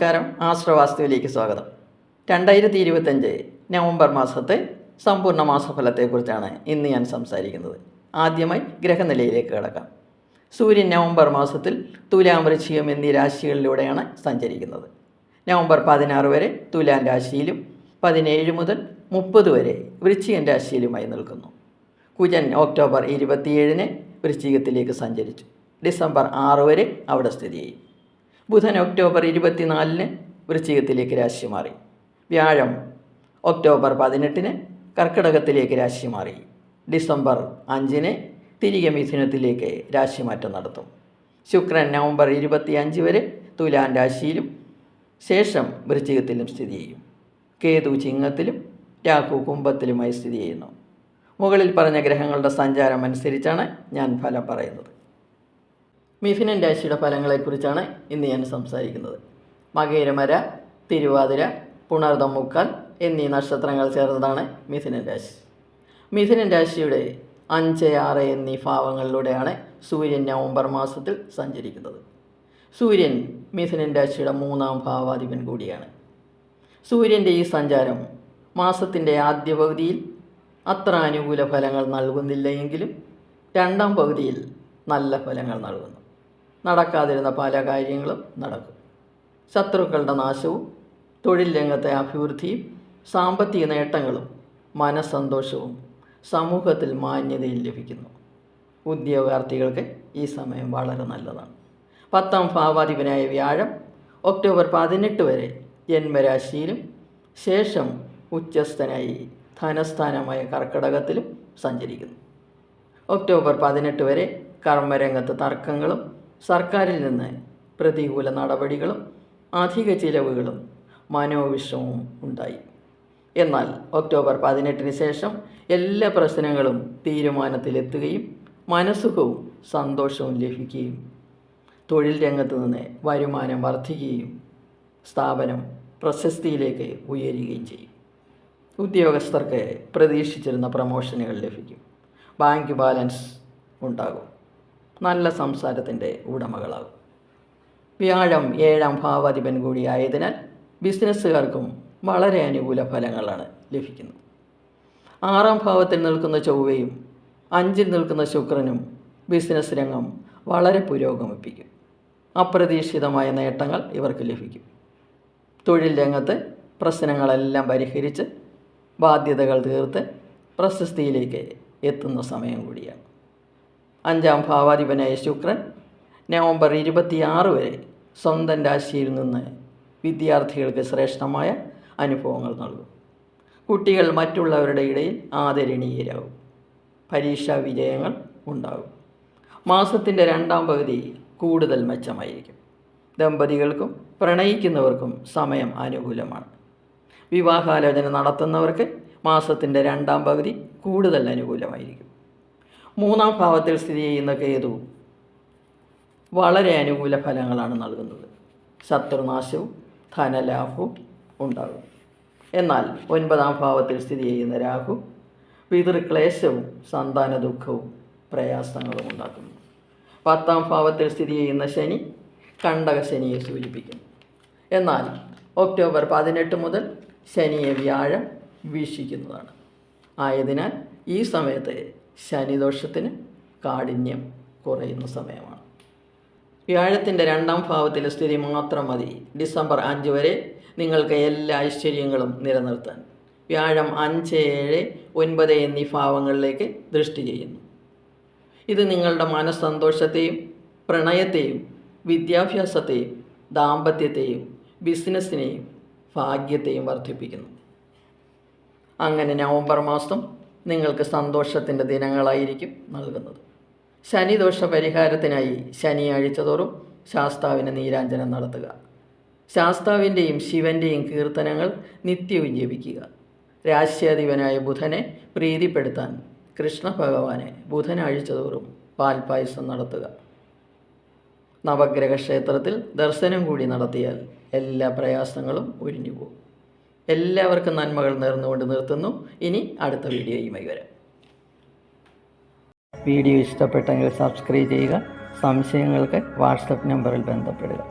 നമസ്കാരം. ആശ്രവാസ്തുവിലേക്ക് സ്വാഗതം. 2025 നവംബർ മാസത്തെ സമ്പൂർണ്ണ മാസഫലത്തെക്കുറിച്ചാണ് ഇന്ന് ഞാൻ സംസാരിക്കുന്നത്. ആദ്യമായി ഗ്രഹനിലയിലേക്ക് കടക്കാം. സൂര്യൻ നവംബർ മാസത്തിൽ തുലാം, വൃശ്ചികം എന്നീ രാശികളിലൂടെയാണ് സഞ്ചരിക്കുന്നത്. നവംബർ 16 വരെ തുലാം രാശിയിലും 17 മുതൽ 30 വരെ വൃശ്ചികം രാശിയിലുമായി നിൽക്കുന്നു. കുജൻ ഒക്ടോബർ 27 വൃശ്ചികത്തിലേക്ക് സഞ്ചരിച്ചു. ഡിസംബർ 6 വരെ അവിടെ സ്ഥിതി ചെയ്യും. ബുധൻ ഒക്ടോബർ 24 വൃശ്ചികത്തിലേക്ക് രാശി മാറി. വ്യാഴം ഒക്ടോബർ 18 കർക്കിടകത്തിലേക്ക് രാശി മാറി. ഡിസംബർ 5 തിരികെ മിഥുനത്തിലേക്ക് രാശിമാറ്റം നടത്തും. ശുക്രൻ നവംബർ 25 വരെ തുലാം രാശിയിലും ശേഷം വൃശ്ചികത്തിലും സ്ഥിതി ചെയ്യും. കേതു ചിങ്ങത്തിലും രാഹു കുംഭത്തിലുമായി സ്ഥിതി ചെയ്യുന്നു. മുകളിൽ പറഞ്ഞ ഗ്രഹങ്ങളുടെ സഞ്ചാരം അനുസരിച്ചാണ് ഞാൻ ഫലം പറയുന്നത്. മിഥുനൻ രാശിയുടെ ഫലങ്ങളെക്കുറിച്ചാണ് ഇന്ന് ഞാൻ സംസാരിക്കുന്നത്. മകയിരമര, തിരുവാതിര, പുണർദം മുക്കാൽ എന്നീ നക്ഷത്രങ്ങൾ ചേർന്നതാണ് മിഥുനൻ രാശി. മിഥുനൻ രാശിയുടെ 5, 6 എന്നീ ഭാവങ്ങളിലൂടെയാണ് സൂര്യൻ നവംബർ മാസത്തിൽ സഞ്ചരിക്കുന്നത്. സൂര്യൻ മിഥുനൻ രാശിയുടെ 3ാം ഭാവാധിപൻ കൂടിയാണ്. സൂര്യൻ്റെ ഈ സഞ്ചാരം മാസത്തിൻ്റെ ആദ്യ പകുതിയിൽ അത്ര അനുകൂല ഫലങ്ങൾ നൽകുന്നില്ല എങ്കിലും 2ാം പകുതിയിൽ നല്ല ഫലങ്ങൾ നൽകുന്നു. നടക്കാതിരുന്ന പല കാര്യങ്ങളും നടക്കും. ശത്രുക്കളുടെ നാശവും തൊഴിൽ രംഗത്തെ അഭിവൃദ്ധിയും സാമ്പത്തിക നേട്ടങ്ങളും മനസ്സന്തോഷവും സമൂഹത്തിൽ മാന്യതയും ലഭിക്കുന്നു. ഉദ്യോഗാർത്ഥികൾക്ക് ഈ സമയം വളരെ നല്ലതാണ്. 10ാം ഭാവാധിപനായ വ്യാഴം ഒക്ടോബർ 18 വരെ ജന്മരാശിയിലും ശേഷം ഉച്ചസ്ഥനായി ധനസ്ഥാനമായ കർക്കിടകത്തിലും സഞ്ചരിക്കുന്നു. ഒക്ടോബർ 18 വരെ കർമ്മരംഗത്ത് തർക്കങ്ങളും സർക്കാരിൽ നിന്ന് പ്രതികൂല നടപടികളും അധിക ചിലവുകളും മനോവിഷമവും ഉണ്ടായി. എന്നാൽ ഒക്ടോബർ 18 ശേഷം എല്ലാ പ്രശ്നങ്ങളും തീരുമാനത്തിലെത്തുകയും മനസ്സുഖവും സന്തോഷവും ലഭിക്കുകയും തൊഴിൽ രംഗത്ത് നിന്ന് വരുമാനം വർദ്ധിക്കുകയും സ്ഥാപനം പ്രശസ്തിയിലേക്ക് ഉയരുകയും ചെയ്യും. ഉദ്യോഗസ്ഥർക്ക് പ്രതീക്ഷിച്ചിരുന്ന പ്രമോഷനുകൾ ലഭിക്കും. ബാങ്ക് ബാലൻസ് ഉണ്ടാകും. നല്ല സംസാരത്തിൻ്റെ ഉടമകളാകും. വ്യാഴം 7ാം ഭാവാധിപൻ കൂടിയായതിനാൽ ബിസിനസ്സുകാർക്കും വളരെ അനുകൂല ഫലങ്ങളാണ് ലഭിക്കുന്നത്. 6ാം ഭാവത്തിൽ നിൽക്കുന്ന ചൊവ്വയും 5ൽ നിൽക്കുന്ന ശുക്രനും ബിസിനസ് രംഗം വളരെ പുരോഗമിപ്പിക്കും. അപ്രതീക്ഷിതമായ നേട്ടങ്ങൾ ഇവർക്ക് ലഭിക്കും. തൊഴിൽ രംഗത്ത് പ്രശ്നങ്ങളെല്ലാം പരിഹരിച്ച് ബാധ്യതകൾ തീർത്ത് പ്രശസ്തിയിലേക്ക് എത്തുന്ന സമയം കൂടിയാണ്. 5ാം ഭാവാധിപനായ ശുക്രൻ നവംബർ 26 വരെ സ്വന്തം രാശിയിൽ നിന്ന് വിദ്യാർത്ഥികൾക്ക് ശ്രേഷ്ഠമായ അനുഭവങ്ങൾ നൽകും. കുട്ടികൾ മറ്റുള്ളവരുടെ ഇടയിൽ ആദരണീയരാകും. പരീക്ഷാ വിജയങ്ങൾ ഉണ്ടാകും. മാസത്തിൻ്റെ 2ാം പകുതി കൂടുതൽ മെച്ചമായിരിക്കും. ദമ്പതികൾക്കും പ്രണയിക്കുന്നവർക്കും സമയം അനുകൂലമാണ്. വിവാഹാലോചന നടത്തുന്നവർക്ക് മാസത്തിൻ്റെ 2ാം പകുതി കൂടുതൽ അനുകൂലമായിരിക്കും. 3ാം ഭാവത്തിൽ സ്ഥിതി ചെയ്യുന്ന കേതു വളരെ അനുകൂല ഫലങ്ങളാണ് നൽകുന്നത്. ശത്രുനാശവും ധനലാഭവും ഉണ്ടാകും. എന്നാൽ 9ാം ഭാവത്തിൽ സ്ഥിതി ചെയ്യുന്ന രാഹു പിതൃക്ലേശവും സന്താന ദുഃഖവും പ്രയാസങ്ങളും ഉണ്ടാക്കുന്നു. 10ാം ഭാവത്തിൽ സ്ഥിതി ചെയ്യുന്ന ശനി കണ്ടകശനിയെ സൂചിപ്പിക്കുന്നു. എന്നാൽ ഒക്ടോബർ 18 മുതൽ ശനിയെ വ്യാഴം വീക്ഷിക്കുന്നതാണ്. ആയതിനാൽ ഈ സമയത്ത് ശനിദോഷത്തിന് കാഠിന്യം കുറയുന്ന സമയമാണ്. വ്യാഴത്തിൻ്റെ 2ാം ഭാവത്തിലെ സ്ഥിതി മാത്രം മതി ഡിസംബർ 5 വരെ നിങ്ങൾക്ക് എല്ലാ ഐശ്വര്യങ്ങളും നിലനിർത്താൻ. വ്യാഴം 5, 7, 9 എന്നീ ഭാവങ്ങളിലേക്ക് ദൃഷ്ടി ചെയ്യുന്നു. ഇത് നിങ്ങളുടെ മനസ്സന്തോഷത്തെയും പ്രണയത്തെയും വിദ്യാഭ്യാസത്തെയും ദാമ്പത്യത്തെയും ബിസിനസ്സിനെയും ഭാഗ്യത്തെയും വർദ്ധിപ്പിക്കുന്നു. അങ്ങനെ നവംബർ മാസം നിങ്ങൾക്ക് സന്തോഷത്തിൻ്റെ ദിനങ്ങളായിരിക്കും നൽകുന്നത്. ശനിദോഷ പരിഹാരത്തിനായി ശനിയാഴ്ച തോറും ശാസ്താവിന് നീരാഞ്ജനം നടത്തുക. ശാസ്താവിൻ്റെയും ശിവൻ്റെയും കീർത്തനങ്ങൾ നിത്യവും ജപിക്കുക. രാശ്യാധിപനായ ബുധനെ പ്രീതിപ്പെടുത്താൻ കൃഷ്ണഭഗവാനെ ബുധനാഴ്ച തോറും പാൽപായസം നടത്തുക. നവഗ്രഹ ക്ഷേത്രത്തിൽ ദർശനം കൂടി നടത്തിയാൽ എല്ലാ പ്രയാസങ്ങളും ഒഴിഞ്ഞുപോകും. എല്ലാവർക്കും നന്മകൾ നേർന്നുകൊണ്ട് നിർത്തുന്നു. ഇനി അടുത്ത വീഡിയോയുമായി വരാം. വീഡിയോ ഇഷ്ടപ്പെട്ടെങ്കിൽ സബ്സ്ക്രൈബ് ചെയ്യുക. സംശയങ്ങൾക്ക് വാട്സപ്പ് നമ്പറിൽ ബന്ധപ്പെടുക.